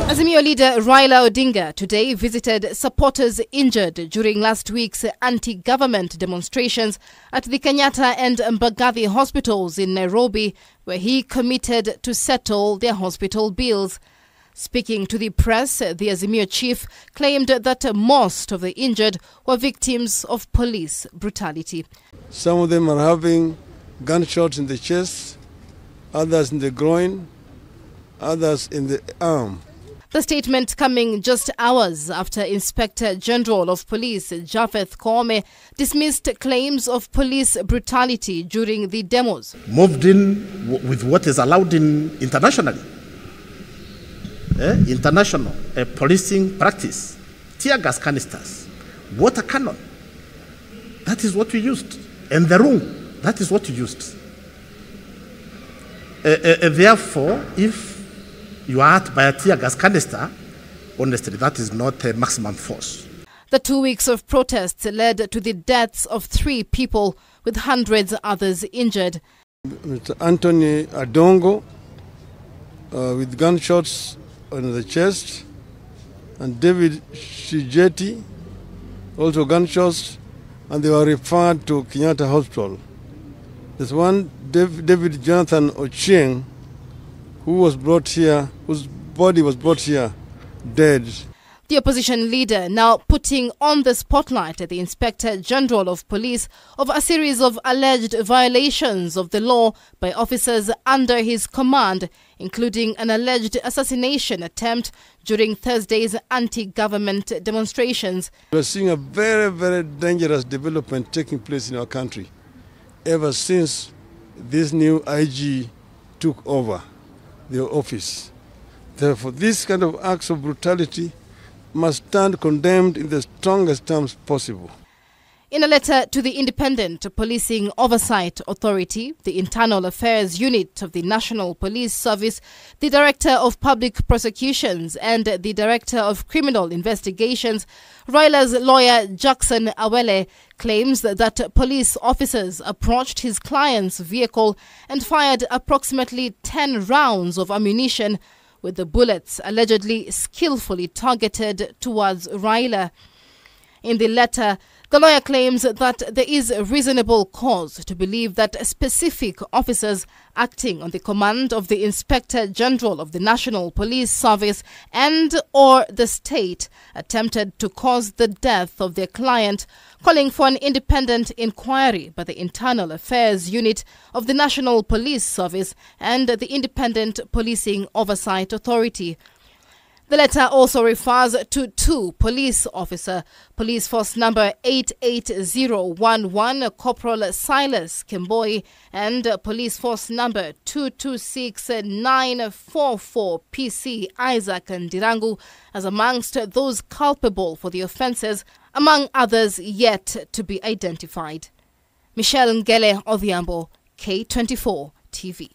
Azimio leader Raila Odinga today visited supporters injured during last week's anti-government demonstrations at the Kenyatta and Mbagathi hospitals in Nairobi, where he committed to settle their hospital bills. Speaking to the press, the Azimio chief claimed that most of the injured were victims of police brutality. Some of them are having gunshots in the chest, others in the groin, others in the arm. The statement coming just hours after Inspector General of Police Japheth Koome dismissed claims of police brutality during the demos. Moved in with what is allowed internationally. International policing practice, tear gas canisters, water cannon. That is what we used. And the room, that is what we used. Therefore, if you are hurt by a tear gas canister, honestly, that is not a maximum force. The 2 weeks of protests led to the deaths of 3 people, with hundreds others injured. Mr. Anthony Adongo with gunshots on the chest, and David Shijeti, also gunshots, and they were referred to Kenyatta Hospital. There's one, David Jonathan Ochieng, who was brought here, whose body was brought here dead. The opposition leader now putting on the spotlight at the Inspector General of Police of a series of alleged violations of the law by officers under his command, including an alleged assassination attempt during Thursday's anti-government demonstrations. We are seeing a very, very dangerous development taking place in our country ever since this new IG took over the office. Therefore, this kind of acts of brutality must stand condemned in the strongest terms possible. In a letter to the Independent Policing Oversight Authority, the Internal Affairs Unit of the National Police Service, the Director of Public Prosecutions and the Director of Criminal Investigations, Raila's lawyer Jackson Awele claims that police officers approached his client's vehicle and fired approximately 10 rounds of ammunition, with the bullets allegedly skillfully targeted towards Raila. In the letter, the lawyer claims that there is reasonable cause to believe that specific officers acting on the command of the Inspector General of the National Police Service and or the state attempted to cause the death of their client, calling for an independent inquiry by the Internal Affairs Unit of the National Police Service and the Independent Policing Oversight Authority. The letter also refers to 2 police officers, Police Force number 88011, Corporal Silas Kemboi, and Police Force number 226944, PC Isaac Ndirangu, as amongst those culpable for the offences, among others yet to be identified. Michelle Ngele Odhiambo, K24 TV.